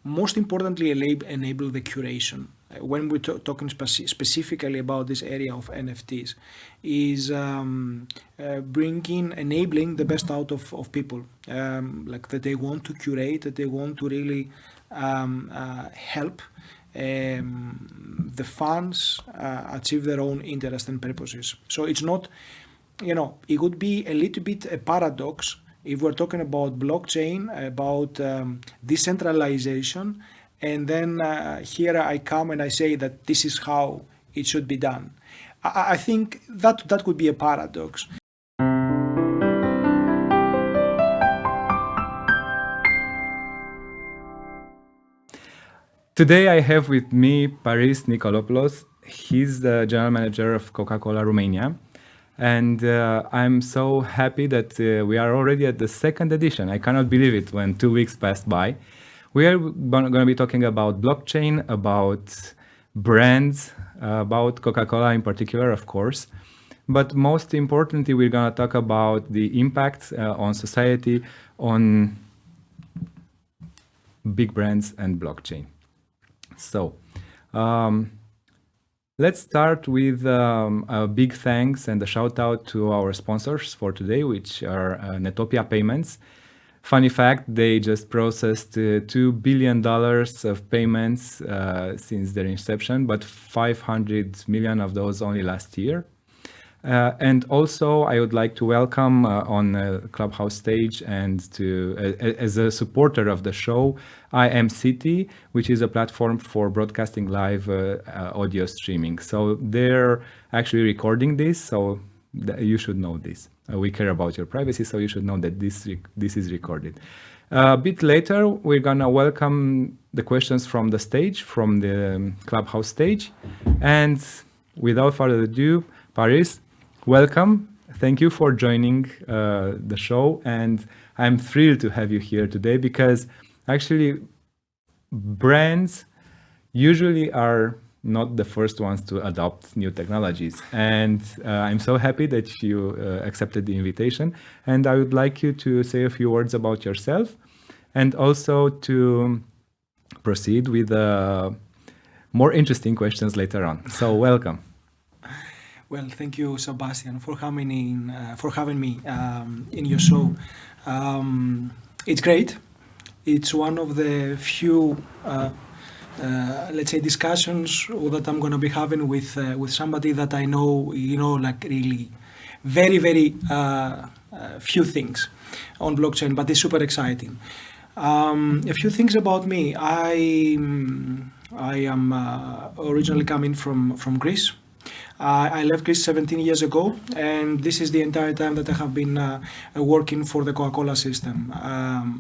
most importantly, enable the curation. When we're talking specifically about this area of NFTs, is enabling the best out of people, like that they want to curate, that they want to really help the fans achieve their own interests and purposes. So it's not, it would be a little bit a paradox if we're talking about blockchain, about decentralization, and then here I come and I say that this is how it should be done. I think that would be a paradox. Today I have with me Paris Nikolopoulos. He's the general manager of Coca-Cola Romania. And I'm so happy that we are already at the second edition. I cannot believe it when 2 weeks passed by. We are going to be talking about blockchain, about brands, about Coca-Cola in particular, of course. But most importantly, we're going to talk about the impact on society, on big brands and blockchain. So let's start with a big thanks and a shout out to our sponsors for today, which are Netopia Payments. Funny fact, they just processed $2 billion of payments since their inception, but 500 million of those only last year. And also, I would like to welcome on Clubhouse stage and as a supporter of the show, IMCity, which is a platform for broadcasting live audio streaming. So they're actually recording this, so you should know this. We care about your privacy, so you should know that this is recorded. A bit later, we're gonna welcome the questions from the stage, from the Clubhouse stage. And without further ado, Paris, welcome. Thank you for joining the show. And I'm thrilled to have you here today because actually brands usually are not the first ones to adopt new technologies. And I'm so happy that you accepted the invitation. And I would like you to say a few words about yourself and also to proceed with more interesting questions later on. So welcome. Well, thank you, Sebastian, for having me in your show. It's great. It's one of the few, let's say, discussions that I'm going to be having with somebody that I know, like really very, very few things on blockchain, but it's super exciting. A few things about me. I am originally coming from Greece. I left Greece 17 years ago, and this is the entire time that I have been working for the Coca-Cola system.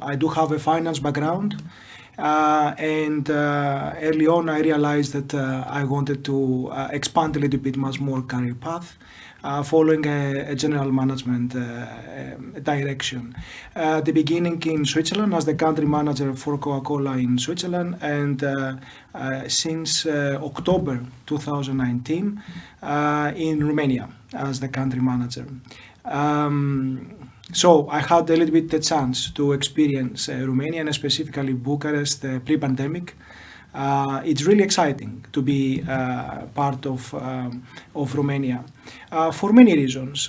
I do have a finance background, and early on I realized that I wanted to expand a little bit much more career path, following a general management direction. The beginning in Switzerland as the country manager for Coca-Cola in Switzerland, and since October 2019 in Romania as the country manager. So I had a little bit the chance to experience Romania and specifically Bucharest pre-pandemic. It's really exciting to be part of Romania for many reasons.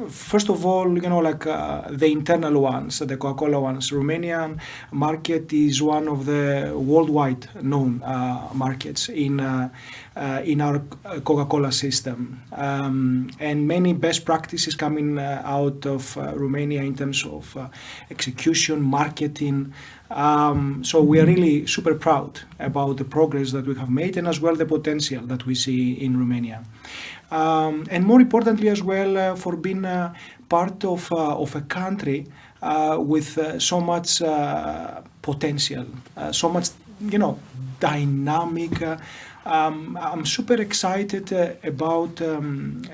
First of all, the internal ones, the Coca-Cola ones. Romanian market is one of the worldwide known markets in our Coca-Cola system, and many best practices coming out of Romania in terms of execution, marketing. So we are really super proud about the progress that we have made and as well the potential that we see in Romania. And more importantly as well for being part of a country with so much potential, so much, dynamic. I'm super excited about,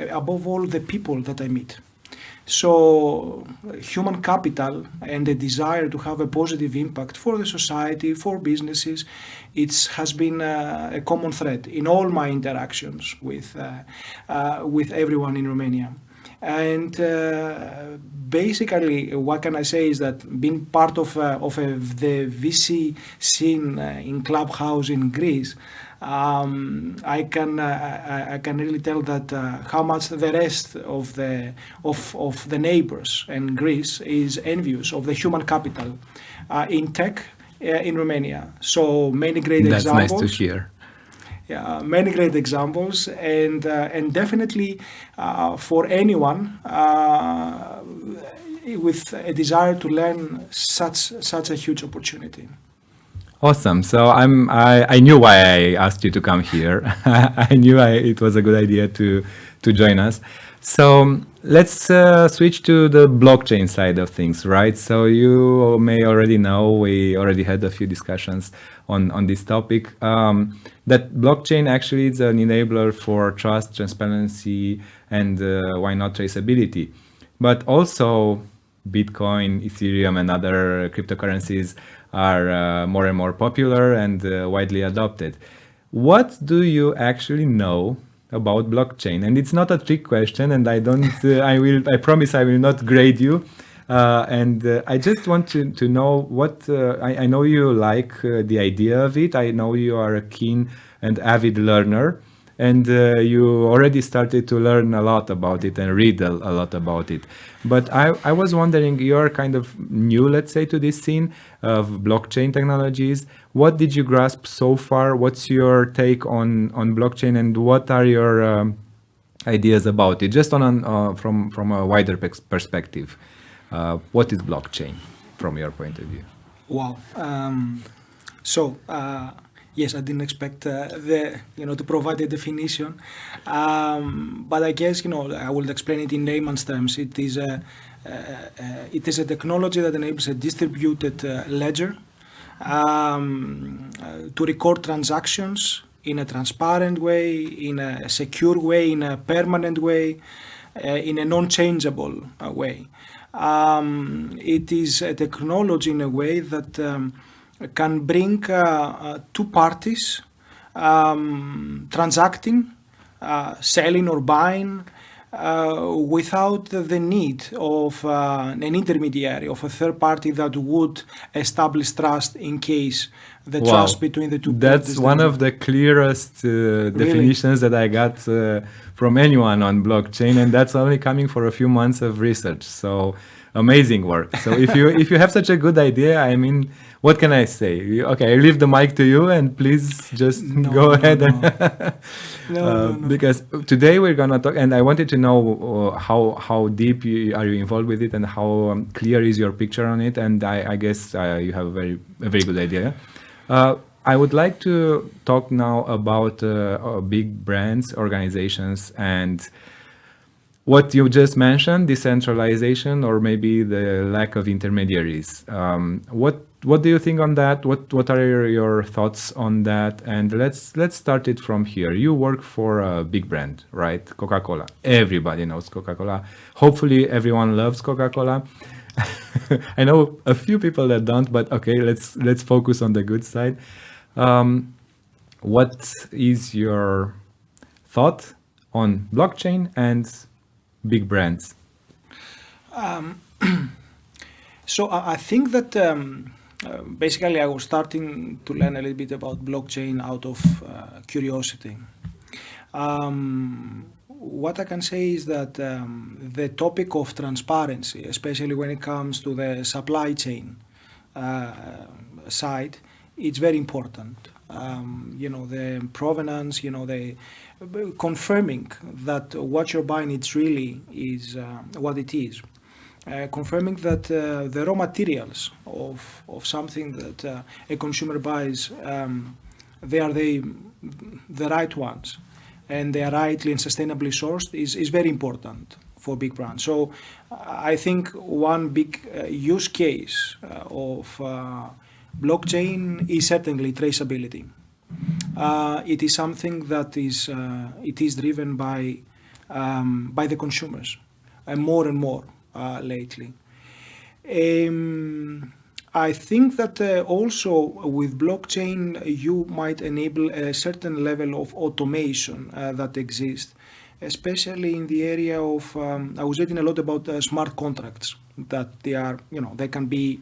above all, the people that I meet. So human capital and the desire to have a positive impact for the society, for businesses, it has been a common thread in all my interactions with everyone in Romania. And basically, what can I say is that being part of the VC scene in Clubhouse in Greece, I can really tell that how much the rest of the neighbors in Greece is envious of the human capital in tech in Romania. So many great That's examples. nice to hear. Yeah, many great examples, and definitely for anyone with a desire to learn such a huge opportunity. Awesome. So I knew why I asked you to come here. I knew it was a good idea to join us. So let's switch to the blockchain side of things, right? So you may already know, we already had a few discussions on this topic, that blockchain actually is an enabler for trust, transparency, and why not traceability. But also Bitcoin, Ethereum, and other cryptocurrencies are more and more popular and widely adopted. What do you actually know about blockchain? And it's not a trick question, and I don't. I promise I will not grade you. I just want to know what I know you like the idea of it. I know you are a keen and avid learner, and you already started to learn a lot about it and read a lot about it. But I was wondering, you're kind of new, let's say, to this scene of blockchain technologies. What did you grasp so far? What's your take on blockchain, and what are your ideas about it? Just from a wider perspective, what is blockchain from your point of view? Wow. Yes, I didn't expect to provide a definition, but I guess I will explain it in layman's terms. It is a technology that enables a distributed ledger to record transactions in a transparent way, in a secure way, in a permanent way, in a non-changeable way. It is a technology in a way that can bring two parties transacting, selling or buying without the need of an intermediary, of a third party that would establish trust in case the trust between the two parties. That's one of the clearest definitions that I got from anyone on blockchain, and that's only coming for a few months of research. So amazing work. So if you have such a good idea, I mean, what can I say? Okay, I leave the mic to you, and please just go ahead. Because today we're gonna talk, and I wanted to know how deep are you involved with it, and how clear is your picture on it. And I guess you have a very good idea. I would like to talk now about big brands, organizations, and what you just mentioned, decentralization, or maybe the lack of intermediaries. What do you think on that? What are your thoughts on that? And let's start it from here. You work for a big brand, right? Coca-Cola. Everybody knows Coca-Cola. Hopefully everyone loves Coca-Cola. I know a few people that don't, but okay, let's focus on the good side. What is your thought on blockchain and big brands? So I think that basically I was starting to learn a little bit about blockchain out of curiosity. What I can say is that the topic of transparency, especially when it comes to the supply chain side, it's very important. The provenance, the confirming that what you're buying is what it is. Confirming that the raw materials of something that a consumer buys, they are the right ones, and they are rightly and sustainably sourced is very important for big brands. So I think one big use case of blockchain is certainly traceability. It is something that is driven by the consumers, and more lately. I think that also with blockchain you might enable a certain level of automation that exists especially in the area of, I was reading a lot about smart contracts, that they are, they can be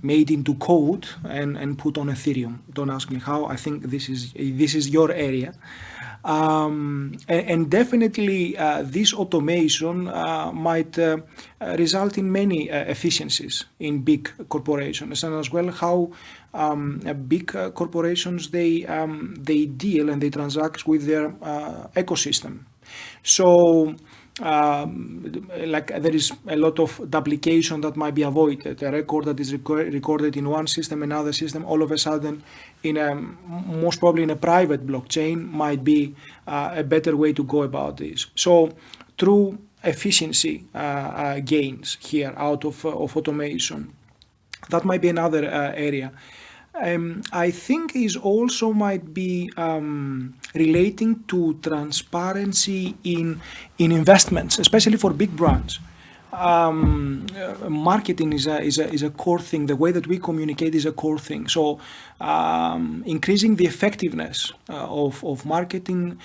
made into code and put on Ethereum. Don't ask me how. I think this is your area. And definitely this automation might result in many efficiencies in big corporations, and as well how big corporations they deal and they transact with their ecosystem. So like there is a lot of duplication that might be avoided. A record that is recorded in one system, another system, all of a sudden most probably in a private blockchain might be a better way to go about this. So through efficiency gains here out of automation, that might be another area. I think is also might be relating to transparency in investments, especially for big brands. Marketing is a core thing. The way that we communicate is a core thing. So increasing the effectiveness of marketing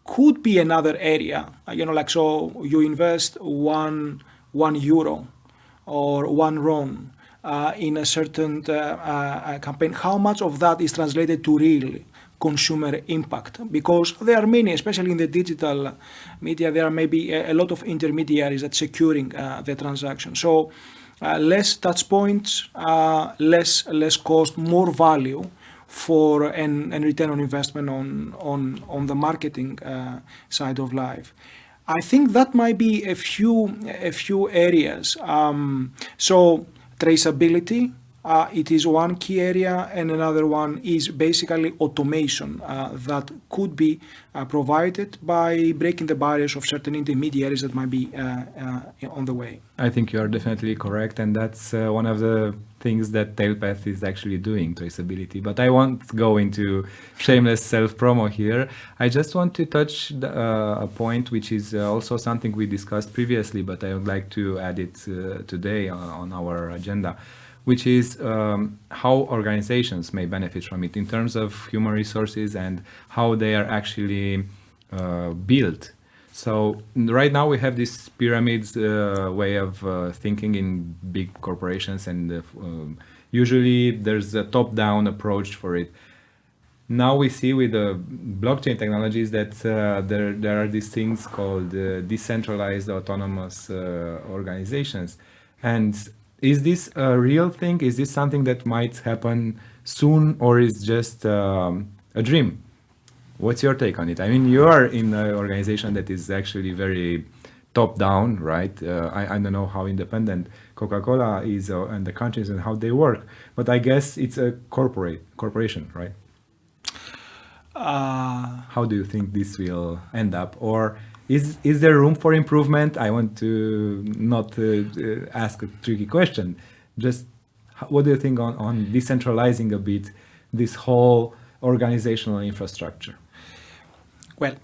could be another area. Like, so you invest one euro or one RON in a certain campaign. How much of that is translated to real consumer impact? Because there are many, especially in the digital media, there are maybe a lot of intermediaries that securing the transaction. So less touch points, less cost, more value for and return on investment on the marketing side of life. I think that might be a few areas. So traceability, it is one key area, and another one is basically automation that could be provided by breaking the barriers of certain intermediaries that might be on the way. I think you are definitely correct, and that's one of the things that Tailpath is actually doing, traceability. But I won't go into shameless self-promo here. I just want to touch a point which is also something we discussed previously, but I would like to add it today on our agenda, which is how organizations may benefit from it in terms of human resources and how they are actually built. So right now we have this pyramids way of thinking in big corporations, and usually there's a top-down approach for it. Now we see with the blockchain technologies that there are these things called decentralized autonomous organizations. And is this a real thing? Is this something that might happen soon, or is just a dream? What's your take on it? I mean, you are in an organization that is actually very top-down, right? I don't know how independent Coca-Cola is and the countries and how they work, but I guess it's a corporation, right? How do you think this will end up? Or is there room for improvement? I want to not ask a tricky question. Just what do you think on decentralizing a bit this whole organizational infrastructure? Well,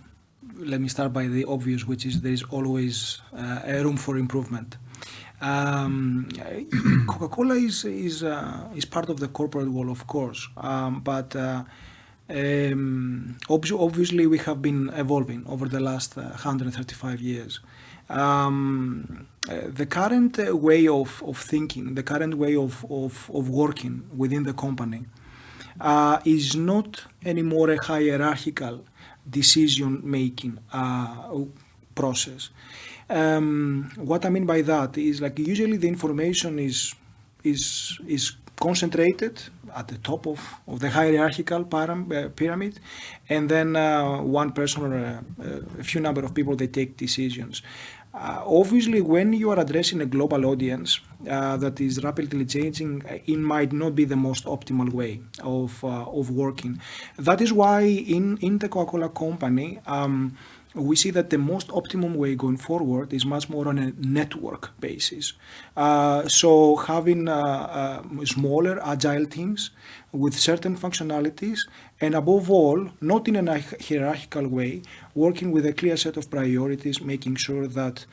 let me start by the obvious, which is there is always a room for improvement. Coca-Cola is part of the corporate world, of course, but obviously we have been evolving over the last 135 years. The current way of thinking, the current way of working within the company is not anymore a hierarchical decision-making process. What I mean by that is, like, usually the information is concentrated at the top of the hierarchical pyramid, and then one person or a few number of people, they take decisions. Obviously, when you are addressing a global audience that is rapidly changing, it might not be the most optimal way of working. That is why in the Coca-Cola company, we see that the most optimum way going forward is much more on a network basis. So having smaller, agile teams with certain functionalities, and above all, not in a hierarchical way, working with a clear set of priorities, making sure that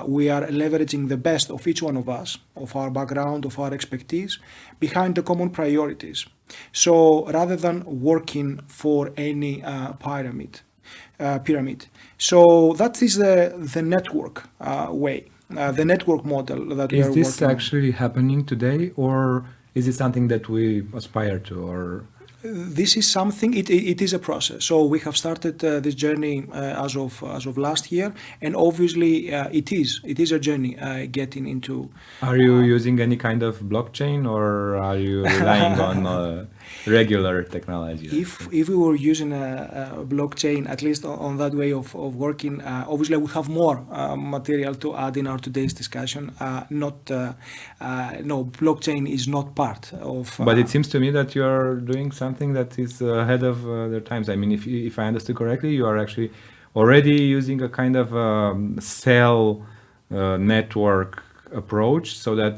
we are leveraging the best of each one of us, of our background, of our expertise, behind the common priorities. So rather than working for any pyramid, pyramid. So that is the network way, the network model that we are Is working this on. actually happening today, or is it something that we aspire to? Or This is something. It is a process. So we have started this journey as of last year, and obviously it is a journey getting into. are you using any kind of blockchain, or are you relying on regular technology? If we were using a blockchain, at least on that way of working, obviously we have more material to add in our today's discussion. No, blockchain is not part of. But it seems to me that you are doing something that is ahead of their times. I mean, if I understood correctly, you are actually already using a kind of cell network approach, so that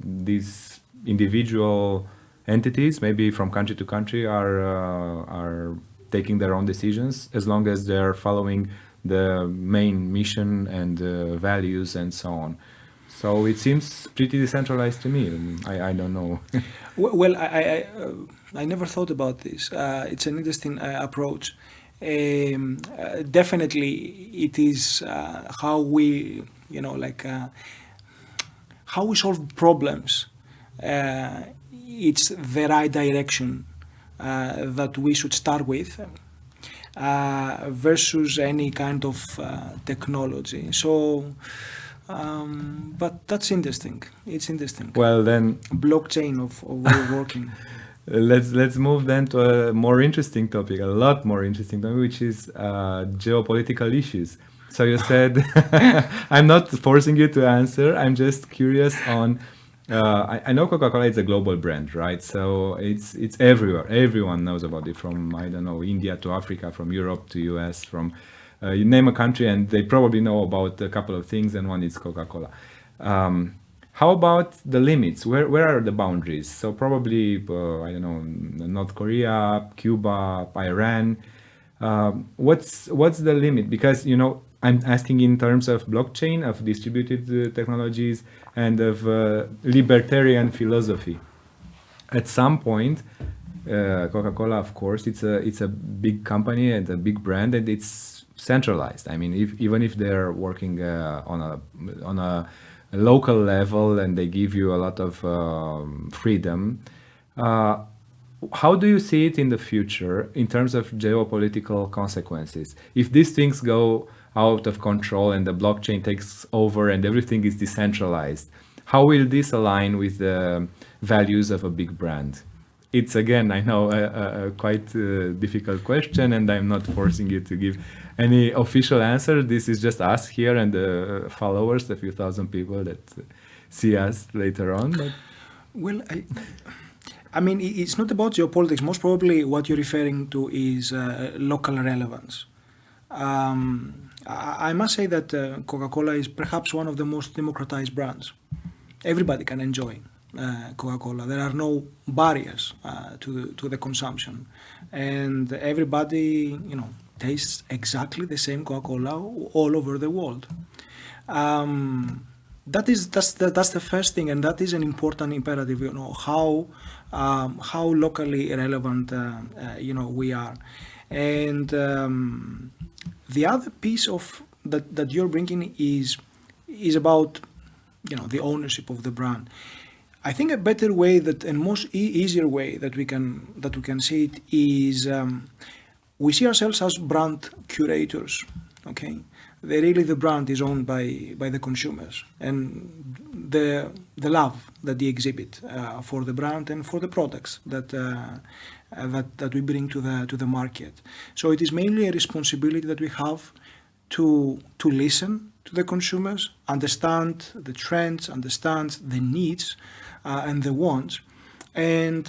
these individual entities, maybe from country to country, are taking their own decisions as long as they're following the main mission and values and so on. So it seems pretty decentralized to me. I don't know. Well, I never thought about this. It's an interesting approach. Definitely, it is how we, how we solve problems. It's the right direction that we should start with versus any kind of technology. So, but that's interesting. It's interesting. Well, then Blockchain of way of working. let's move then to a more interesting topic, a lot more interesting topic, which is geopolitical issues. So you said, I'm not forcing you to answer. I'm just curious on. I know Coca-Cola is a global brand, right? So it's everywhere. Everyone knows about it, from I don't know, India to Africa, from Europe to US, from you name a country, and they probably know about a couple of things, and one is Coca-Cola. How about the limits? Where are the boundaries? So probably I don't know, North Korea, Cuba, Iran. What's the limit? Because I'm asking in terms of blockchain, of distributed technologies, and of libertarian philosophy. At some point, Coca-Cola, of course, it's a big company and a big brand, and it's centralized. I mean, even if they're working on a local level and they give you a lot of freedom, how do you see it in the future in terms of geopolitical consequences? If these things go out of control and the blockchain takes over and everything is decentralized, how will this align with the values of a big brand? It's, again, I know, a quite difficult question, and I'm not forcing you to give any official answer. This is just us here and the followers, a few thousand people that see us later on. But Well, I mean, it's not about geopolitics. Most probably what you're referring to is local relevance. I must say that Coca-Cola is perhaps one of the most democratized brands. Everybody can enjoy Coca-Cola. There are no barriers to the consumption, and everybody, tastes exactly the same Coca-Cola all over the world. That's the first thing, and that is an important imperative. How locally relevant we are, and the other piece of that you're bringing is about the ownership of the brand. I think a better way and most easier way that we can see it is we see ourselves as brand curators. Okay, the brand is owned by the consumers, and the love that they exhibit for the brand and for the products that we bring to the market. So it is mainly a responsibility that we have to listen to the consumers, understand the trends, understand the needs and the wants, and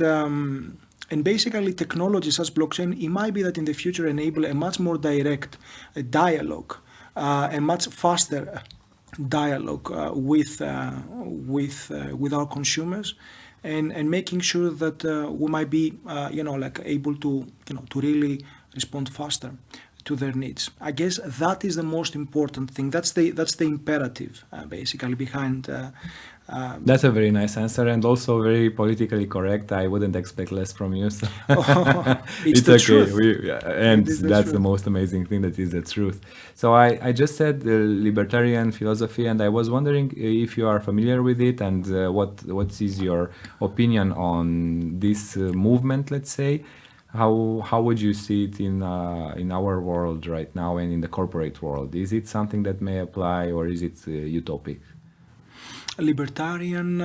basically technologies such as blockchain, it might be that in the future enable a much more direct dialogue, a much faster dialogue with our consumers, and making sure that we might be able to really respond faster to their needs. I guess that is the most important thing. That's the imperative basically behind That's a very nice answer and also very politically correct. I wouldn't expect less from you. So It's the okay. truth. And It is the that's truth. the most amazing thing, that is the truth. So I just said libertarian philosophy, and I was wondering if you are familiar with it, and what is your opinion on this movement, let's say. How would you see it in our world right now and in the corporate world? Is it something that may apply, or is it utopic? Libertarian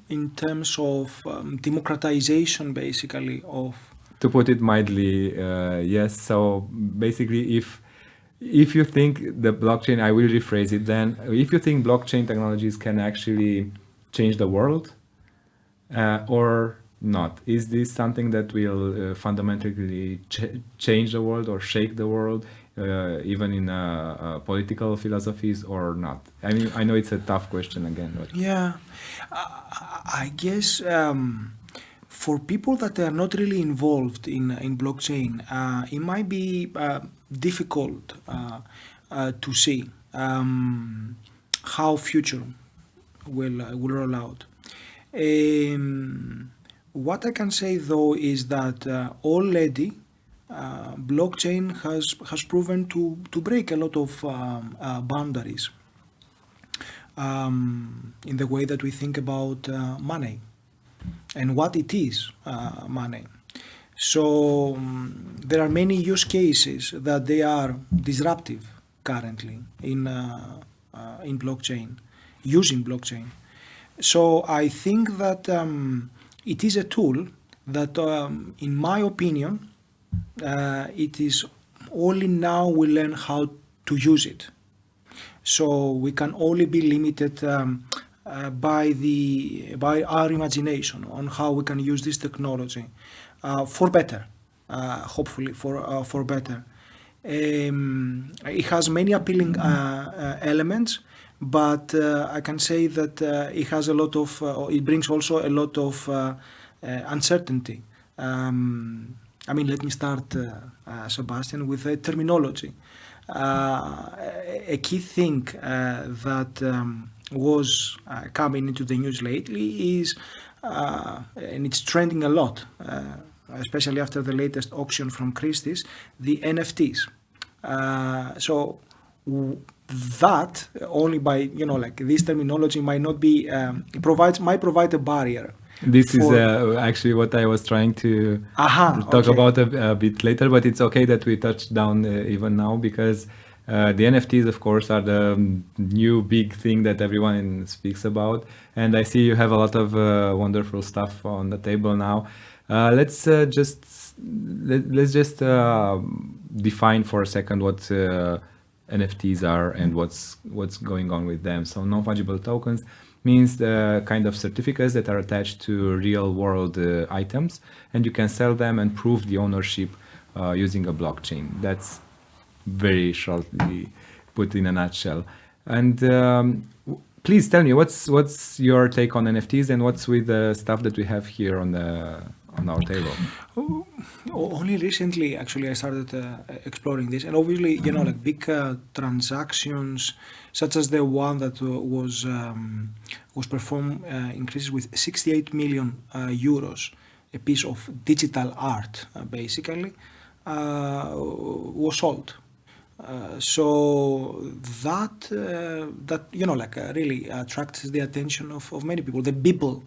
in terms of democratization, basically, of. To put it mildly, yes. So basically, if you think the blockchain, I will rephrase it then. If you think blockchain technologies can actually change the world, or not, is this something that will fundamentally change the world or shake the world, even in political philosophies, or not? I mean, I know it's a tough question again. But Yeah, I guess for people that are not really involved in blockchain, it might be difficult to see how future will roll out. What I can say though is that already blockchain has proven to break a lot of boundaries in the way that we think about money and what it is, money. So there are many use cases that they are disruptive currently in blockchain, using blockchain. So I think that it is a tool that, in my opinion, it is only now we learn how to use it. So we can only be limited by our imagination on how we can use this technology for better, hopefully for better. It has many appealing elements, but I can say that it has a lot of. It brings also a lot of uncertainty. I mean, let me start, Sebastian, with the terminology. A key thing that was coming into the news lately is, and it's trending a lot, especially after the latest auction from Christie's, the NFTs. So that only by, like this terminology might not be, might provide a barrier. this is actually what I was trying to talk about a bit later, but it's okay that we touched down even now, because the NFTs, of course, are the new big thing that everyone speaks about. And I see you have a lot of wonderful stuff on the table now. Let's just define for a second what NFTs are and what's going on with them. So non-fungible tokens means the kind of certificates that are attached to real world items, and you can sell them and prove the ownership using a blockchain. That's very shortly put in a nutshell. And please tell me, what's your take on NFTs, and what's with the stuff that we have here on our table? Only recently, actually, I started exploring this, and obviously, like big transactions, such as the one that was performed increases with 68 million euros, a piece of digital art, basically, was sold. So that like really attracts the attention of many people, the people,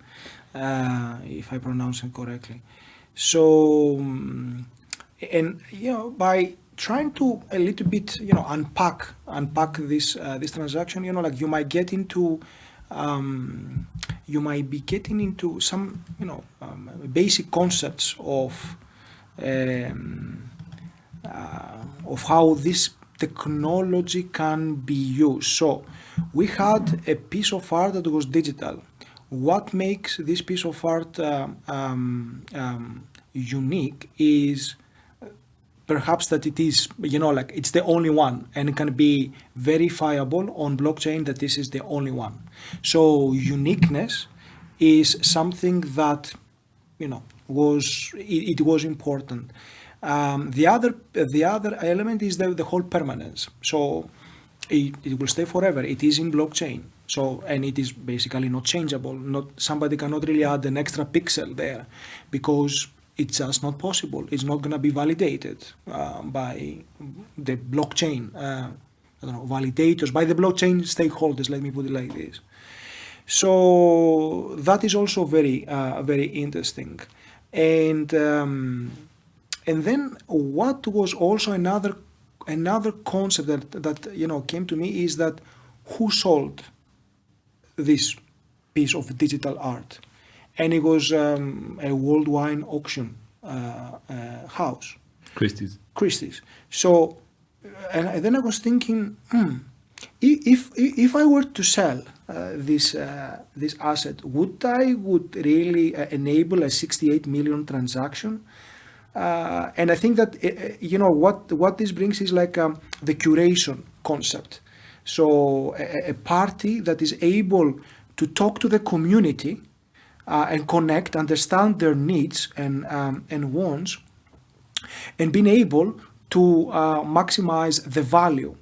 if I pronounce it correctly. So and by trying to a little bit unpack this transaction, like you might get into you might be getting into some basic concepts of how this technology can be used. So we had a piece of art that was digital. What makes this piece of art unique is perhaps that it is, like it's the only one, and it can be verifiable on blockchain that this is the only one. So uniqueness is something that, was important. The other element is the whole permanence. So it will stay forever. It is in blockchain. So, and it is basically not changeable. Somebody cannot really add an extra pixel there because it's just not possible. It's not going to be validated by the blockchain. I don't know, validators, by the blockchain stakeholders. Let me put it like this. So that is also very interesting. And then what was also another concept that came to me is that who sold this piece of digital art, and it was a worldwide auction house, Christie's. So, and then I was thinking, if I were to sell this asset, would really enable a 68 million transaction? And I think that what this brings is like the curation concept. So a party that is able to talk to the community and connect, understand their needs and wants, and being able to maximize the value.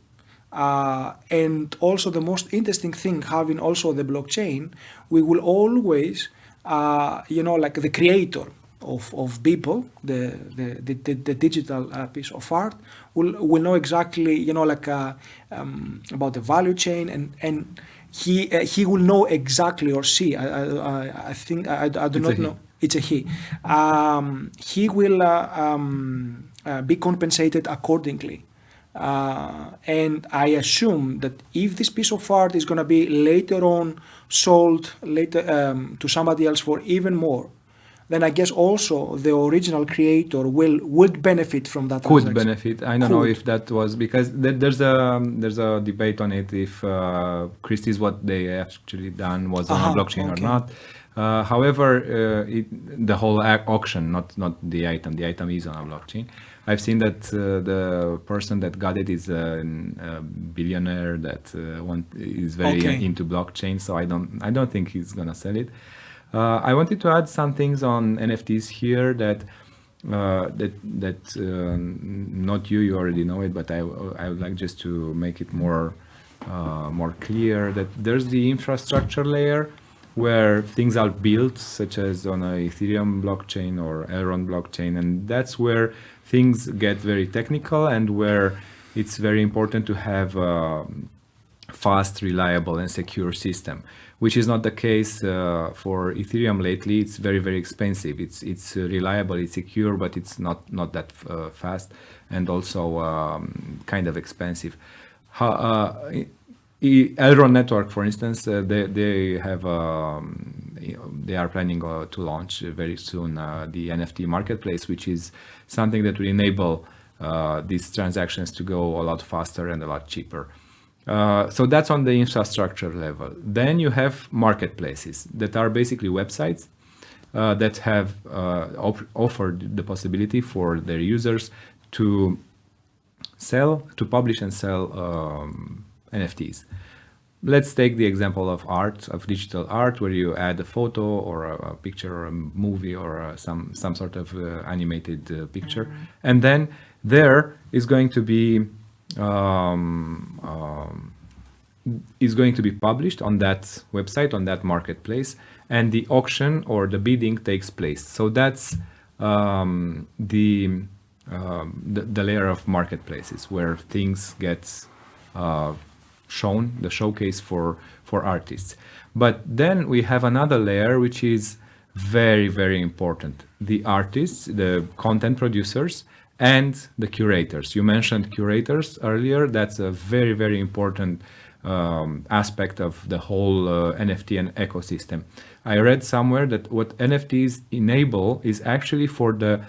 And also the most interesting thing, having also the blockchain, we will always, like the creator of people, the digital piece of art, will know exactly, about the value chain, and he will know exactly, or she, I think, I do not know. It's a he. He will be compensated accordingly. And I assume that if this piece of art is going to be later on sold to somebody else for even more, then I guess also the original creator would benefit from that. Could benefit. I don't know if that was because there's a debate on it if Christie's what they actually done was on a blockchain or not. However, the whole auction, not the item. The item is on a blockchain. I've seen that the person that got it is a billionaire that is very into blockchain. So I don't think he's gonna sell it. I wanted to add some things on NFTs here that not you already know it, but I would like just to make it more clear that there's the infrastructure layer where things are built, such as on a Ethereum blockchain or Elrond blockchain, and that's where things get very technical and where it's very important to have a fast, reliable, and secure system, which is not the case for Ethereum lately. It's very, very expensive. It's reliable, it's secure, but it's not that fast, and also kind of expensive. Elrond network, for instance, they are planning to launch very soon the NFT marketplace, which is something that will enable these transactions to go a lot faster and a lot cheaper. So that's on the infrastructure level. Then you have marketplaces that are basically websites that have offered the possibility for their users to publish and sell NFTs. Let's take the example of digital art, where you add a photo or a picture or a movie or some sort of animated picture, and then there is going to be published on that website, on that marketplace, and the auction or the bidding takes place. So that's the layer of marketplaces where things get shown, the showcase for artists. But then we have another layer which is very, very important: the artists, the content producers, and the curators. You mentioned curators earlier. That's a very, very important aspect of the whole NFT and ecosystem. I read somewhere that what NFTs enable is actually for the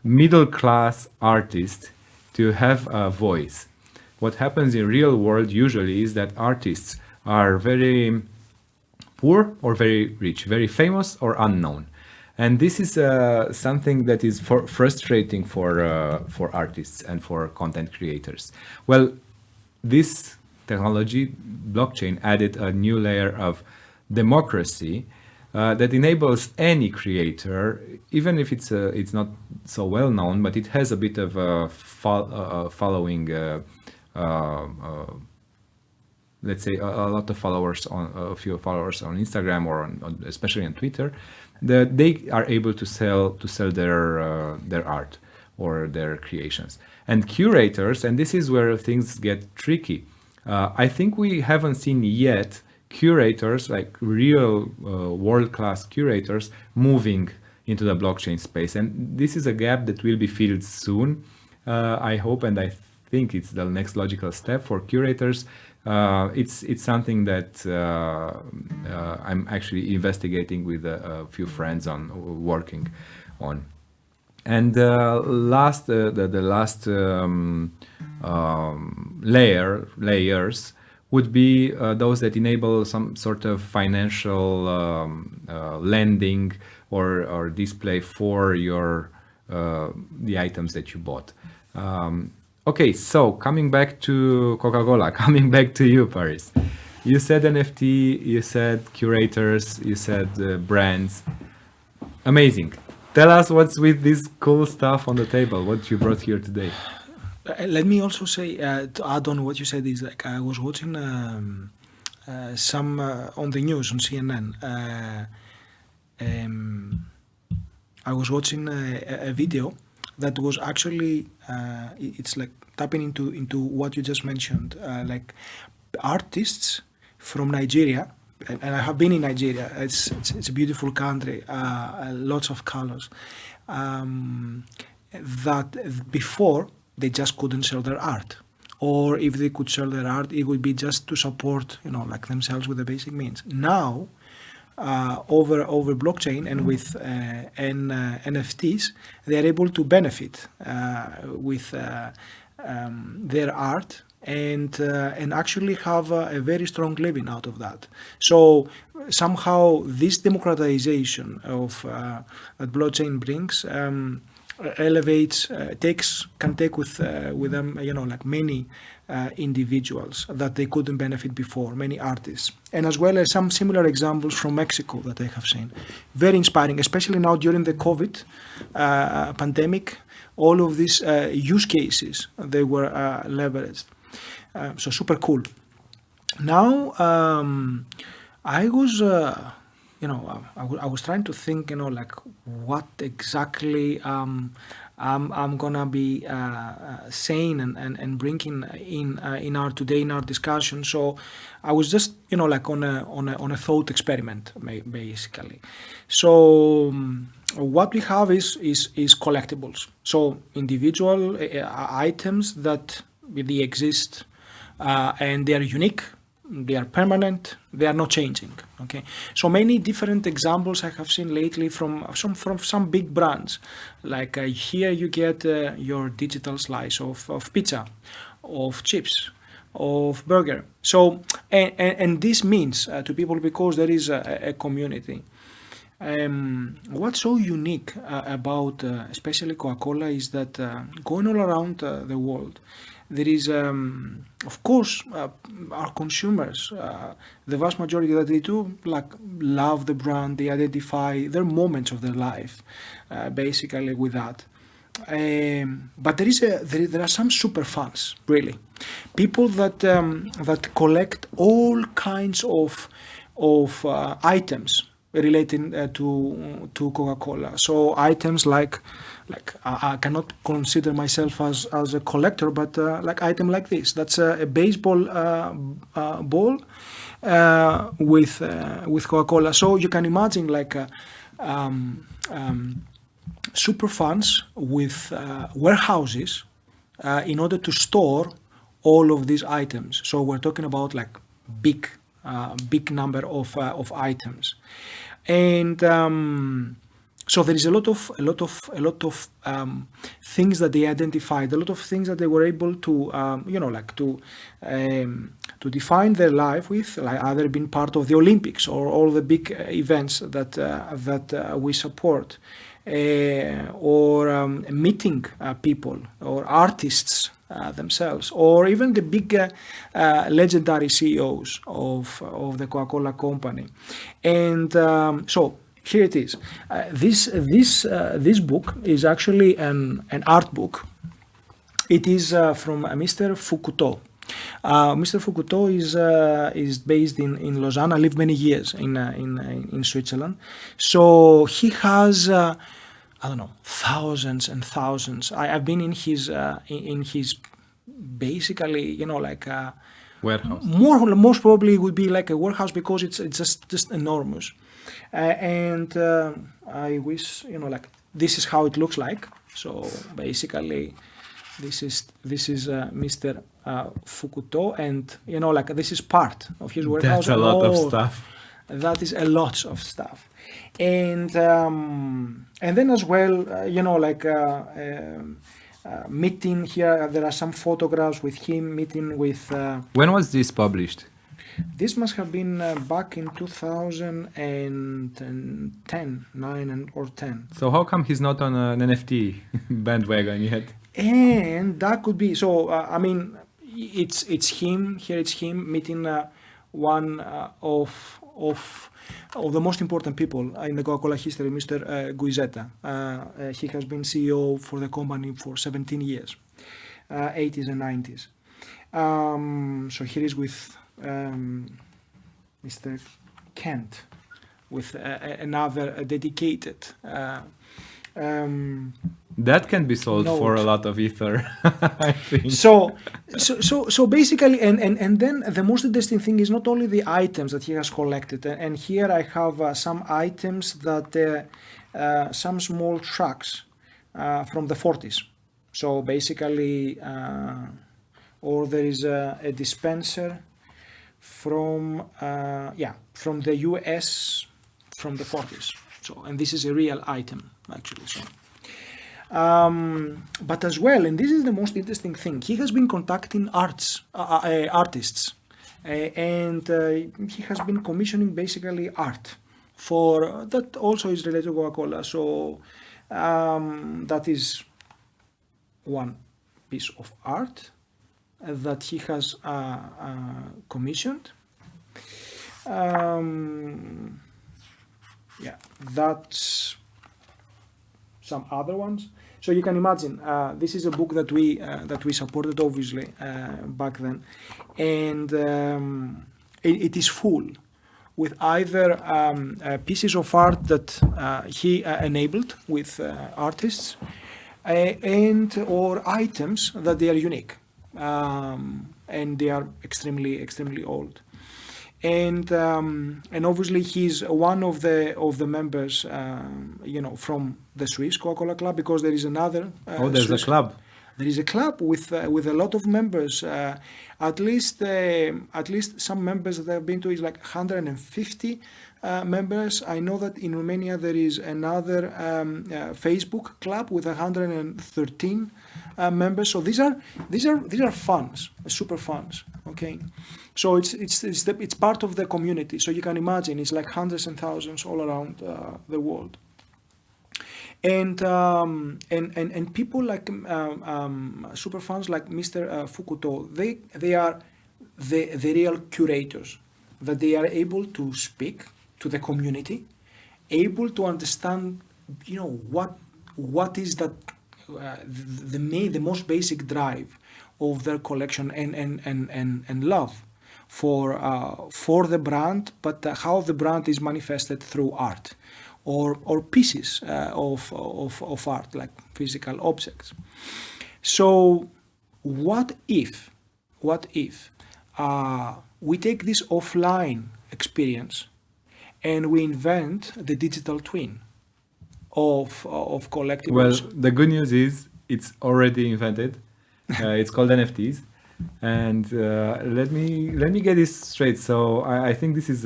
middle class artist to have a voice. What happens in real world usually is that artists are very poor or very rich, very famous or unknown. And this is something that is frustrating for artists and for content creators. Well, this technology, blockchain, added a new layer of democracy that enables any creator, even if it's not so well known, but it has a bit of a following let's say a lot of followers on a few followers on Instagram or especially on Twitter, they are able to sell their art or their creations. And curators, and this is where things get tricky. I think we haven't seen yet curators, like real world-class curators, moving into the blockchain space. And this is a gap that will be filled soon, I hope, and I think it's the next logical step for curators. It's something that I'm actually investigating with a few friends on working on. And the last layers would be those that enable some sort of financial lending or display for your the items that you bought. Okay, so coming back to Coca-Cola, coming back to you, Paris. You said NFT, you said curators, you said brands. Amazing. Tell us what's with this cool stuff on the table, what you brought here today. Let me also say, to add on what you said, is like I was watching some on the news on CNN. I was watching a video that was actually it's like tapping into what you just mentioned, like artists from Nigeria. And I have been in Nigeria. It's a beautiful country, lots of colors. That before they just couldn't sell their art, or if they could sell their art, it would be just to support, like themselves with the basic means. Now, over blockchain and with NFTs, they are able to benefit with their art. And actually have a very strong living out of that. So somehow this democratization of that blockchain brings elevates, can take with them, like many individuals that they couldn't benefit before, many artists, and as well as some similar examples from Mexico that I have seen. Very inspiring, especially now during the COVID pandemic. All of these use cases, they were leveraged. So super cool. Now, I was, I was trying to think, like what exactly I'm gonna be saying and bringing in our today in our discussion. So I was just, like on a thought experiment, basically. So what we have is collectibles. So individual items that really exist. And they are unique, they are permanent, they are not changing. Okay, so many different examples I have seen lately from some big brands. Like here you get your digital slice of pizza, of chips, of burger. So and this means to people because there is a community. What's so unique about especially Coca-Cola is that going all around the world, there is, of course, our consumers, the vast majority that they do love the brand, they identify their moments of their life, basically with that. But there are some super fans, really, people that collect all kinds of items relating to Coca-Cola. So items like I cannot consider myself as a collector, but like item like this. That's a baseball ball with Coca-Cola. So you can imagine like super fans with warehouses in order to store all of these items. So we're talking about like big number of items. And so there is a lot of things that they identified, a lot of things that they were able to, to define their life with, like either being part of the Olympics or all the big events that we support, or meeting people or artists themselves, or even the big legendary CEOs of the Coca-Cola company. And so here it is. This book is actually an art book. It is from Mr. Fukuto. Mr. Foucault is based in Lausanne. I lived many years in Switzerland, so he has I don't know, thousands and thousands. I've been in his basically, like Warehouse. most probably would be like a warehouse because it's just enormous. And I wish, like this is how it looks like. So basically, this is Mr. Foucault, and like this is part of his warehouse. That's a lot of Oh, stuff. that is a lot of stuff, and then as well, meeting here. There are some photographs with him meeting with. When was this published? This must have been back in 2010, 9 or 10. So how come he's not on an NFT bandwagon yet? And that could be so. I mean, it's him here. It's him meeting one of the most important people in the Coca-Cola history, Mr. Guizeta. He has been CEO for the company for 17 years, 80s and 90s. So here is with Mr. Kent, with another dedicated. That can be sold for a lot of ether, I think. So basically, and then the most interesting thing is not only the items that he has collected, and here I have some items that some small trucks from the 40s. So basically, or there is a dispenser from the US from the 40s. So, and this is a real item actually. So. But as well, and this is the most interesting thing, he has been contacting artists, and he has been commissioning basically art for that also is related to Coca-Cola. So that is one piece of art that he has commissioned. That's some other ones. So you can imagine, this is a book that we supported obviously back then, and it is full with either pieces of art that he enabled with artists, and or items that they are unique, and they are extremely old. And obviously he's one of the members, from the Swiss Coca-Cola Club, because there is another. There's a club. There is a club with a lot of members. At least some members that I've been to is like 150 members. I know that in Romania there is another Facebook club with 113 members. So these are funds, super funds. Okay. So it's part of the community. So you can imagine it's like hundreds and thousands all around the world. And people like super fans like Mr. Foucault, they are the real curators, that they are able to speak to the community, able to understand, what is that the most basic drive of their collection and love for the brand, but how the brand is manifested through art or pieces of art, like physical objects. So what if we take this offline experience and we invent the digital twin of collectibles? Well, the good news is it's already invented. It's called NFTs. And let me get this straight. So I think this is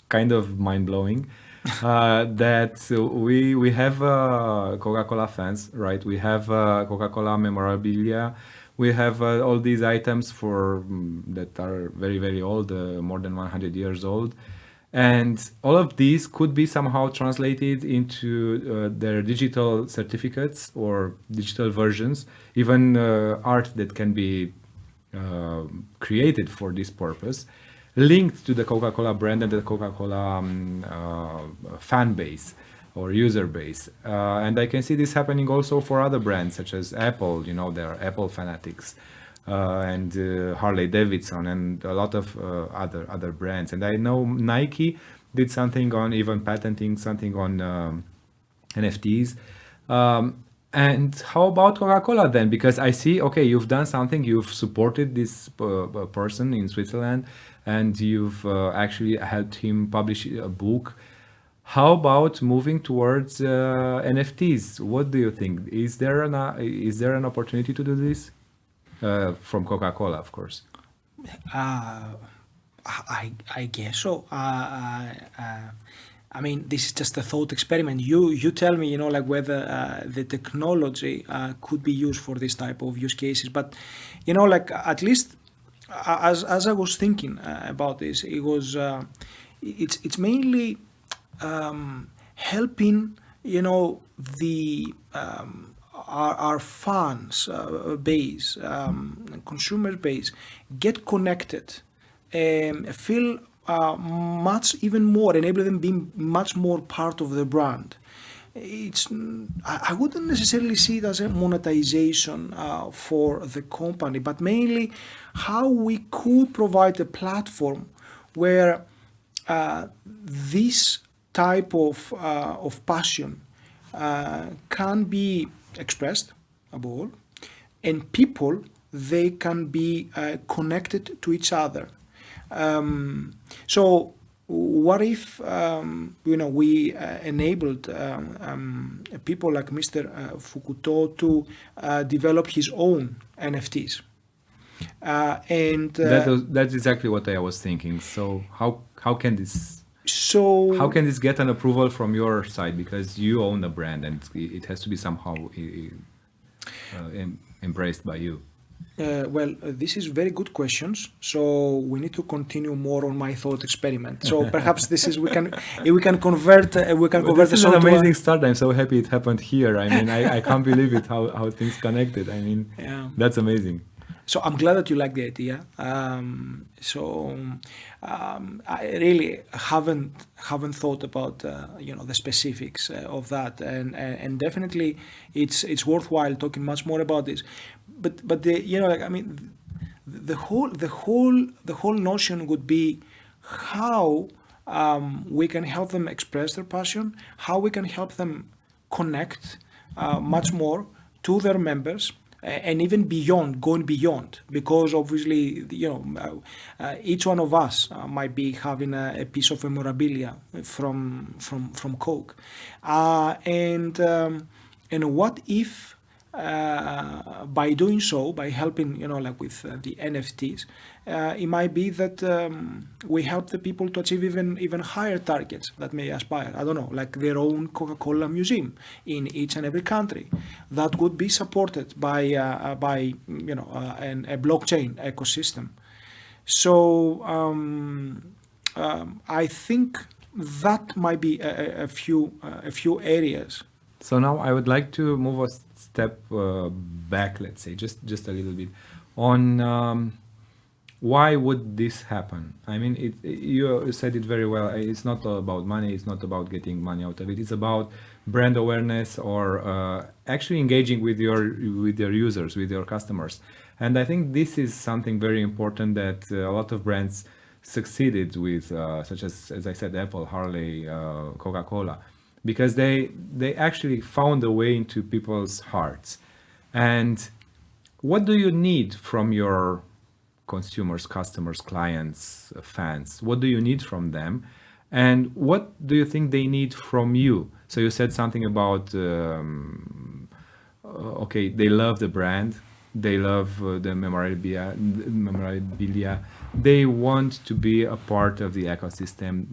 kind of mind blowing. That we have Coca-Cola fans, right? We have Coca-Cola memorabilia. We have all these items that are very, very old, more than 100 years old. And all of these could be somehow translated into their digital certificates or digital versions, even art that can be created for this purpose, linked to the Coca-Cola brand and the Coca-Cola fan base or user base. And I can see this happening also for other brands such as Apple. There are Apple fanatics. and Harley Davidson and a lot of other brands. And I know Nike did something on even patenting something on NFTs. And how about Coca-Cola then? Because I see, okay, you've done something, you've supported this person in Switzerland, and you've actually helped him publish a book. How about moving towards NFTs? What do you think? Is there an opportunity to do this from Coca-Cola, of course? Uh, I guess so. I mean, this is just a thought experiment. You tell me, like whether the technology could be used for this type of use cases. But like at least as I was thinking about this, it's mainly helping the our fans base, consumer base, get connected, feel much even more, enable them being much more part of the brand. I wouldn't necessarily see it as a monetization for the company, but mainly how we could provide a platform where this type of passion can be expressed above all, and people, they can be connected to each other. So what if we enabled people like Mr. Fukuto to develop his own NFTs? That's exactly what I was thinking. So how can this So get an approval from your side, because you own a brand and it has to be somehow embraced by you? this is very good questions. So we need to continue more on my thought experiment. So perhaps this is we can convert This the is show an to amazing start. I'm so happy it happened here. I mean, I can't believe it how things connected. I mean, yeah. that's amazing. So I'm glad that you like the idea. I really haven't thought about the specifics of that, and definitely it's worthwhile talking much more about this. But I mean, the whole notion would be how we can help them express their passion, how we can help them connect much more to their members, and even beyond, going beyond, because obviously each one of us might be having a piece of memorabilia from Coke, and what if by doing so, by helping like with the NFTs, it might be that we help the people to achieve even higher targets that may aspire. I don't know, like their own Coca-Cola museum in each and every country that would be supported by a blockchain ecosystem. So I think that might be a few areas. So now I would like to move a step back, let's say, just a little bit, on why would this happen? I mean, you said it very well. It's not about money. It's not about getting money out of it. It's about brand awareness, or actually engaging with your users, with your customers. And I think this is something very important that a lot of brands succeeded with, such as I said, Apple, Harley, Coca-Cola, because they actually found a way into people's hearts. And what do you need from your consumers, customers, clients, fans? What do you need from them? And what do you think they need from you? So you said something about, okay, they love the brand, they love the memorabilia, they want to be a part of the ecosystem,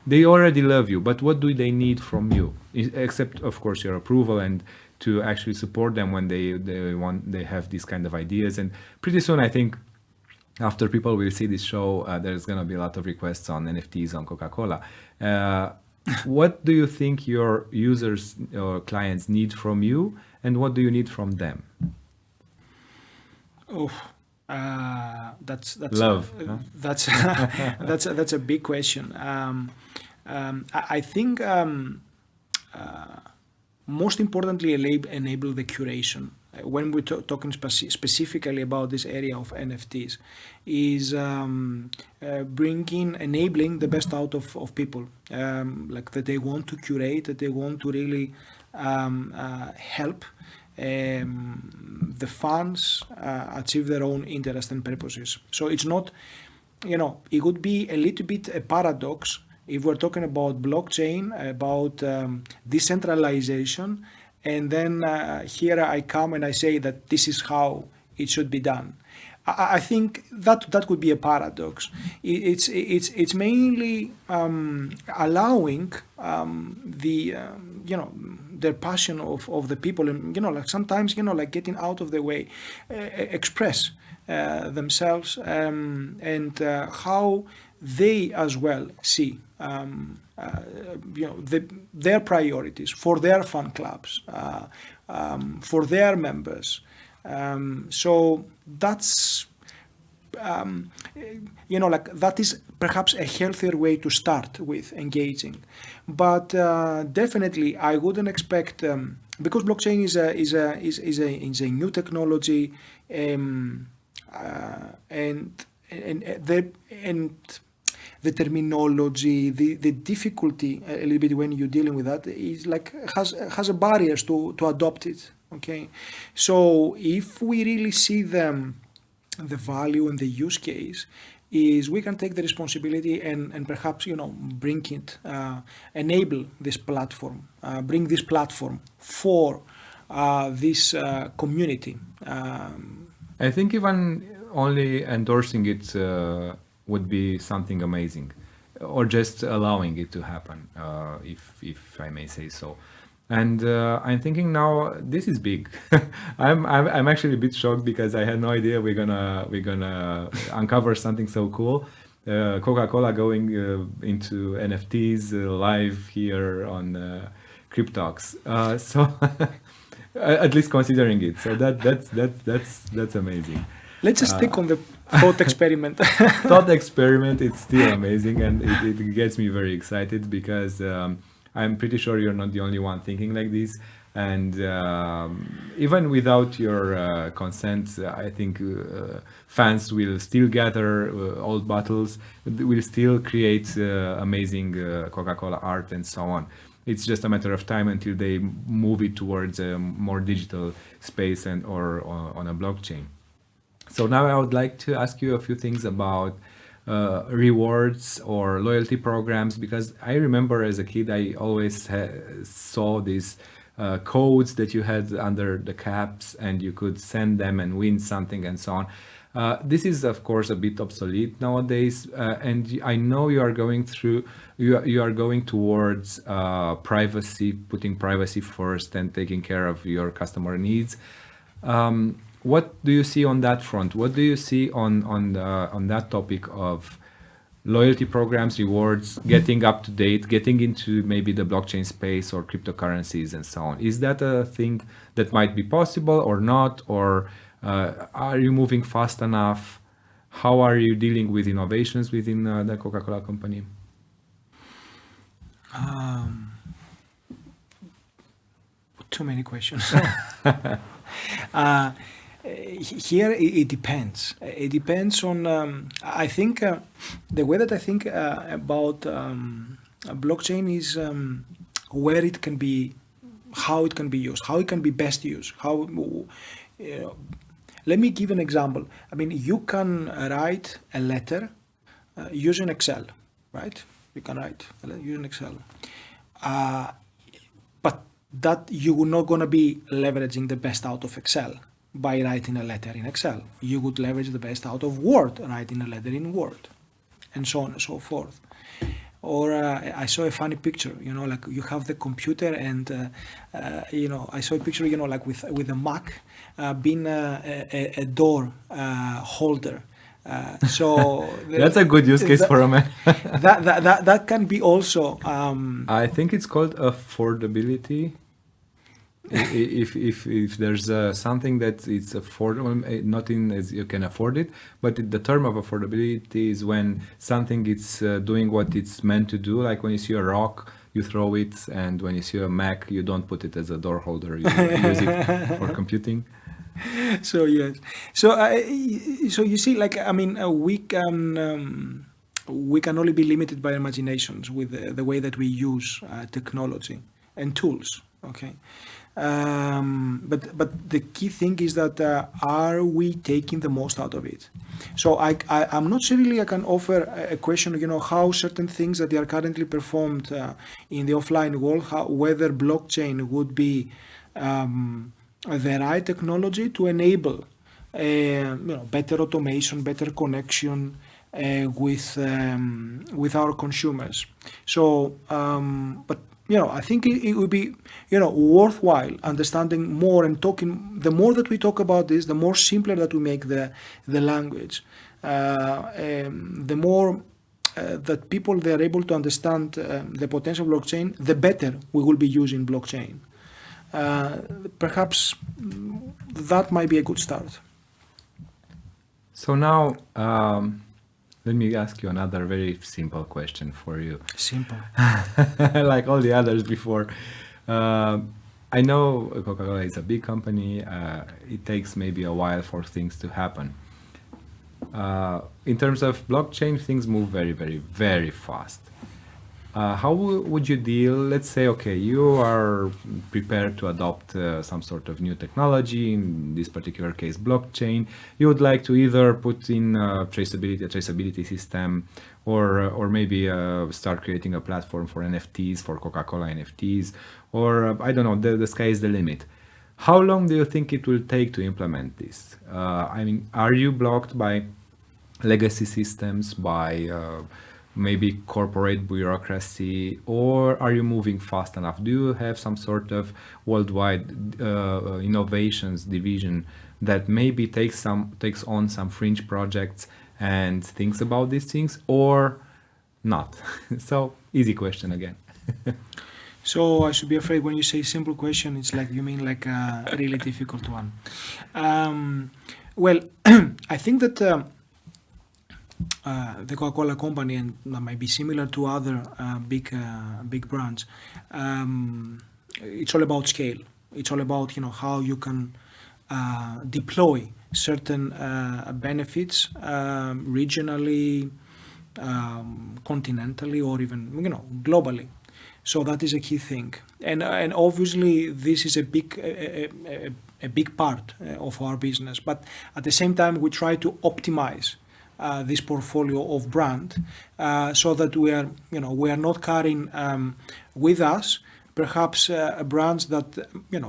they already love you, but what do they need from you? Except, of course, your approval, and to actually support them when they have these kind of ideas. And pretty soon, I think, after people will see this show, there's going to be a lot of requests on NFTs on Coca-Cola. What do you think your users or clients need from you, and what do you need from them? Oh, that's love. Huh? That's a big question. I think most importantly, enable the curation. When we're talking specifically about this area of NFTs, is enabling the best out of people, like that they want to curate, that they want to really help the fans achieve their own interests and purposes. So it's not, it would be a little bit a paradox if we're talking about blockchain, about decentralization, and then here I come and I say that this is how it should be done. I think that would be a paradox. It's mainly allowing their passion of the people, and like sometimes like getting out of the way, express themselves, and how they as well see their priorities for their fan clubs, for their members. So that's like that is perhaps a healthier way to start with engaging, but definitely I wouldn't expect, because blockchain is a new technology, and the terminology, the difficulty a little bit when you're dealing with that is like has a barriers to adopt it. Okay, so if we really see the value and the use case, is we can take the responsibility and perhaps bring it, enable this platform, bring this platform for this community. I think even only endorsing it would be something amazing, or just allowing it to happen, if I may say so. And I'm thinking now this is big. I'm actually a bit shocked because I had no idea we're gonna uncover something so cool. Coca-Cola going into NFTs live here on Cryptox. So at least considering it. So that's amazing. Let's just stick on the thought experiment. Thought experiment. It's still amazing, and it gets me very excited because I'm pretty sure you're not the only one thinking like this. And even without your consent, I think fans will still gather old bottles, will still create amazing Coca-Cola art and so on. It's just a matter of time until they move it towards a more digital space or on a blockchain. So now I would like to ask you a few things about rewards or loyalty programs, because I remember as a kid I always saw these codes that you had under the caps and you could send them and win something and so on. This is of course a bit obsolete nowadays, and I know you are going towards privacy, putting privacy first and taking care of your customer needs. What do you see on that front? What do you see on that topic of loyalty programs, rewards, getting up to date, getting into maybe the blockchain space or cryptocurrencies and so on? Is that a thing that might be possible or not? Or are you moving fast enough? How are you dealing with innovations within the Coca-Cola company? Too many questions. Here it depends. It depends on. I think the way that I think about blockchain is where it can be, how it can be used, how it can be best used. Let me give an example. I mean, you can write a letter using Excel, right? You can write using Excel, but that you're not going to be leveraging the best out of Excel by writing a letter in Excel. You would leverage the best out of Word, writing a letter in Word, and so on and so forth. Or I saw a funny picture, like you have the computer and, I saw a picture, like with a Mac being a door holder. So that's a good use case for a Mac. that can be also. I think it's called affordability. If there's something that it's affordable, not in as you can afford it, but the term of affordability is when something is doing what it's meant to do. Like when you see a rock you throw it, and when you see a Mac, you don't put it as a door holder. You use it for computing. So yes, so you see, like, I mean, we can only be limited by imaginations with the way that we use technology and tools. Okay, but the key thing is that are we taking the most out of it? So I'm not sure really I can offer a question, how certain things that they are currently performed in the offline world, whether blockchain would be the right technology to enable better automation, better connection with our consumers. So, but I think it would be worthwhile understanding more and talking. The more that we talk about this, the more simpler that we make the language. The more that people they are able to understand the potential of blockchain, the better we will be using blockchain. Perhaps that might be a good start. So now, let me ask you another very simple question for you. Simple. Like all the others before. I know Coca-Cola is a big company. It takes maybe a while for things to happen. In terms of blockchain, things move very, very, very fast. How would you deal, let's say, okay, you are prepared to adopt some sort of new technology, in this particular case blockchain. You would like to either put in a traceability system, or maybe start creating a platform for NFTs, for Coca-Cola NFTs, or I don't know, the sky is the limit. How long do you think it will take to implement this? I mean, are you blocked by legacy systems, by maybe corporate bureaucracy, or are you moving fast enough? Do you have some sort of worldwide innovations division that maybe takes on some fringe projects and thinks about these things, or not? So easy question again. So I should be afraid when you say simple question, it's like you mean like a really difficult one. Well, I think that the Coca-Cola company, and that might be similar to other big brands, it's all about scale. It's all about how you can deploy certain benefits regionally, continentally, or even globally. So that is a key thing, and obviously this is a big part of our business. But at the same time, we try to optimize this portfolio of brand so that we are not carrying with us perhaps brands that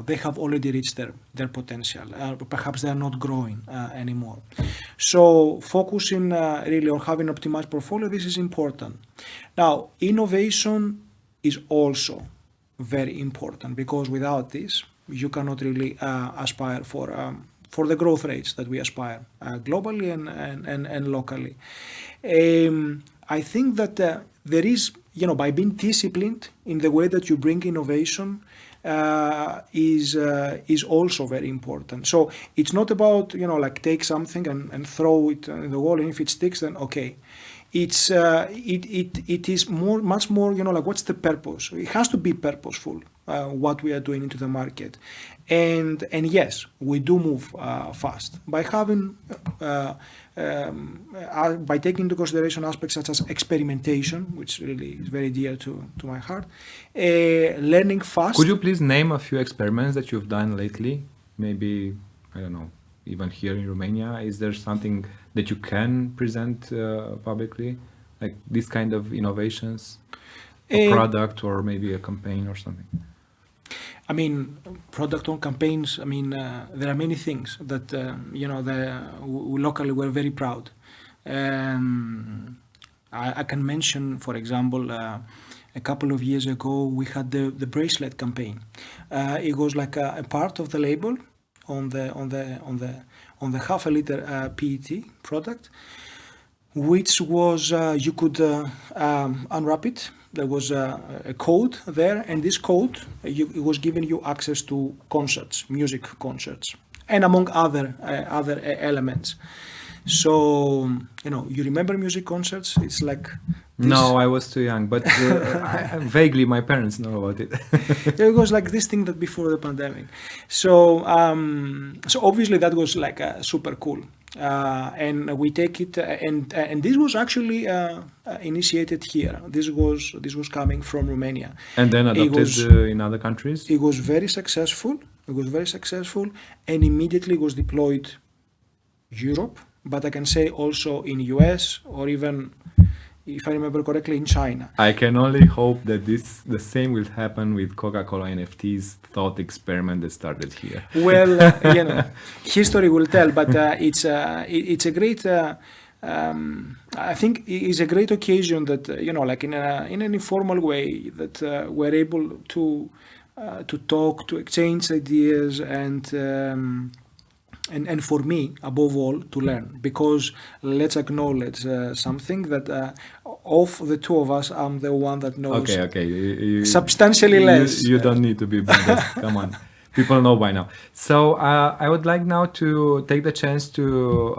they have already reached their potential. Perhaps they are not growing anymore. So focusing really on having optimized portfolio, this is important. Now, innovation is also very important, because without this, you cannot really aspire for the growth rates that we aspire globally and locally. I think that there is, by being disciplined in the way that you bring innovation is also very important. So it's not about, like take something and throw it in the wall, and if it sticks, then okay. It is much more, like what's the purpose? It has to be purposeful, what we are doing into the market. And yes, we do move fast by having, by taking into consideration aspects such as experimentation, which really is very dear to my heart, learning fast. Could you please name a few experiments that you've done lately? Maybe, I don't know, even here in Romania. Is there something that you can present publicly, like this kind of innovations, a product or maybe a campaign or something? I mean, product or campaigns, I mean, there are many things that, locally we're very proud. I can mention, for example, a couple of years ago, we had the bracelet campaign. It was like a part of the label on the half a liter PET product, which was you could unwrap it. There was a code there, and this code it was giving you access to concerts, music concerts, and among other elements. So, you remember music concerts? It's like this. No, I was too young, but vaguely my parents know about it. It was like this thing that before the pandemic. So, so obviously that was like super cool. And we take it, and this was actually initiated here. This was coming from Romania. And then It adopted was in other countries? it was very successful. It was very successful, and immediately was deployed Europe, but I can say also in US, or even, if I remember correctly, in China. I can only hope that the same will happen with Coca-Cola NFTs thought experiment that started here. Well, history will tell, but it's a great. I think it's a great occasion that like in an informal way, that we're able to talk, to exchange ideas, and for me, above all, to learn. Because let's acknowledge something that of the two of us, I'm the one that knows Okay. substantially less. You don't need to be biased. Come on. People know by now. So I would like now to take the chance to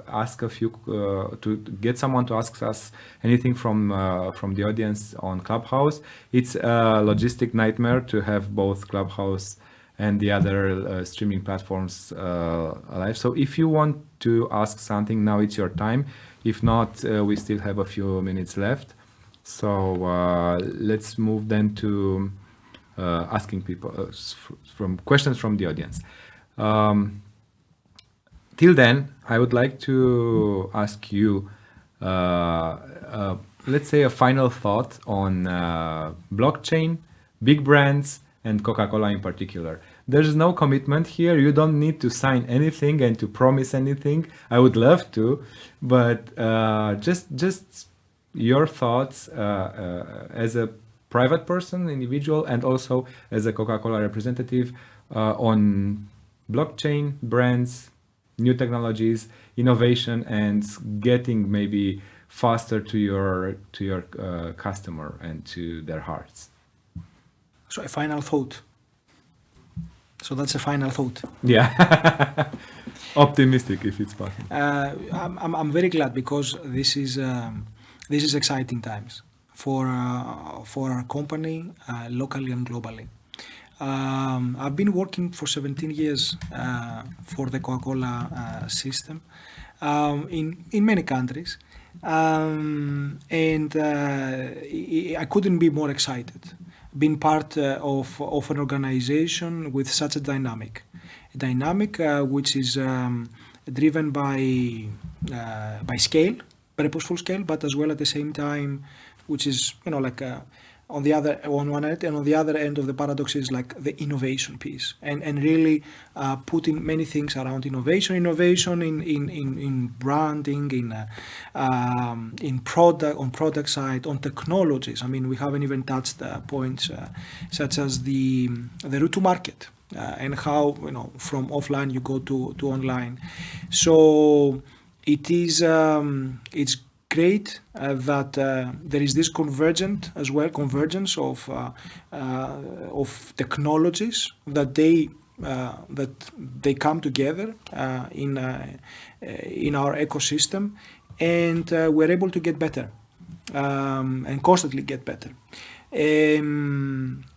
ask to get someone to ask us anything from the audience on Clubhouse. It's a logistic nightmare to have both Clubhouse and the other streaming platforms live. So if you want to ask something, now it's your time. If not, we still have a few minutes left. So let's move then to asking people from questions from the audience. Till then, I would like to ask you, let's say, a final thought on blockchain, big brands, and Coca-Cola in particular. There's no commitment here. You don't need to sign anything and to promise anything. I would love to, but just your thoughts as a private person, individual, and also as a Coca-Cola representative on blockchain, brands, new technologies, innovation, and getting maybe faster to your customer and to their hearts. So a final thought. So that's a final thought. Yeah, optimistic if it's possible. I'm very glad, because this is exciting times for our company, locally and globally. I've been working for 17 years for the Coca-Cola system in many countries, and I couldn't be more excited being part of an organization with such a dynamic which is driven by scale, purposeful scale, but as well at the same time, which is like on one end, and on the other end of the paradox is like the innovation piece, and really putting many things around innovation in branding, in product side, on technologies. I mean, we haven't even touched points such as the route to market, and how from offline you go to online. So it's great that there is this convergence of technologies that they come together in our ecosystem, and we're able to get better and constantly get better.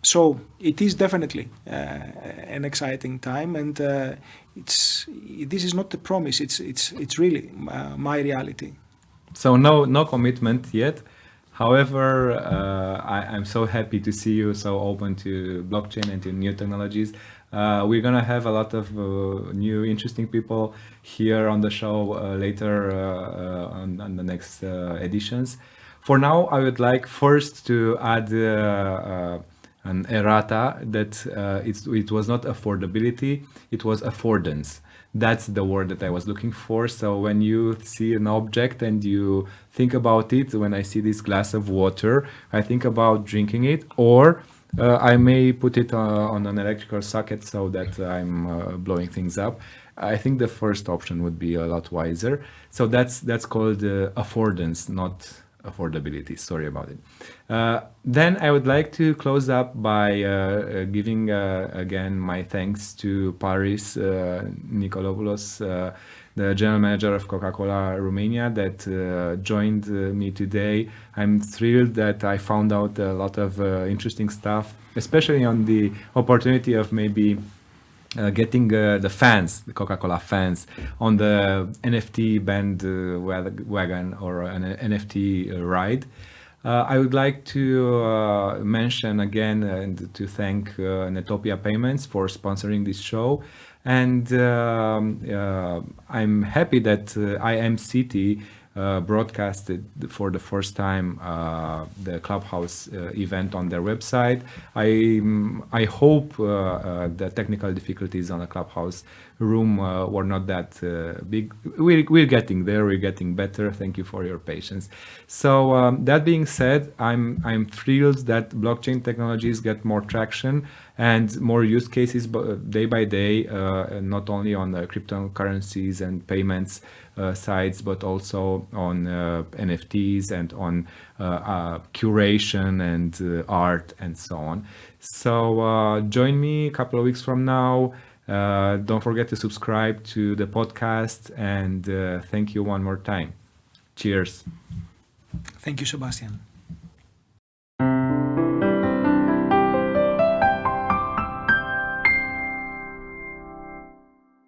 So it is definitely an exciting time, and this is not a promise. It's really my reality. So no commitment yet. However, I'm so happy to see you so open to blockchain and to new technologies. We're gonna have a lot of new interesting people here on the show later on the next editions. For now, I would like first to add an errata that it was not affordability, it was affordance. That's the word that I was looking for. So when you see an object and you think about it, when I see this glass of water, I think about drinking it, or I may put it on an electrical socket so that I'm blowing things up. I think the first option would be a lot wiser. So that's called affordance, not affordability. Sorry about it. Then I would like to close up by giving again my thanks to Paris Nikolopoulos, the general manager of Coca-Cola Romania, that joined me today. I'm thrilled that I found out a lot of interesting stuff, especially on the opportunity of maybe getting the fans, the Coca-Cola fans, on the NFT bandwagon or an NFT ride. I would like to mention again and to thank Netopia Payments for sponsoring this show. And I'm happy that IMCT broadcasted for the first time the Clubhouse event on their website. I hope the technical difficulties on the Clubhouse room were not that big. We're getting there. We're getting better. Thank you for your patience. So that being said, I'm thrilled that blockchain technologies get more traction and more use cases day by day, not only on the cryptocurrencies and payments sides, but also on NFTs and on curation and art and so on. So join me a couple of weeks from now. Don't forget to subscribe to the podcast, and thank you one more time. Cheers. Thank you, Sebastian.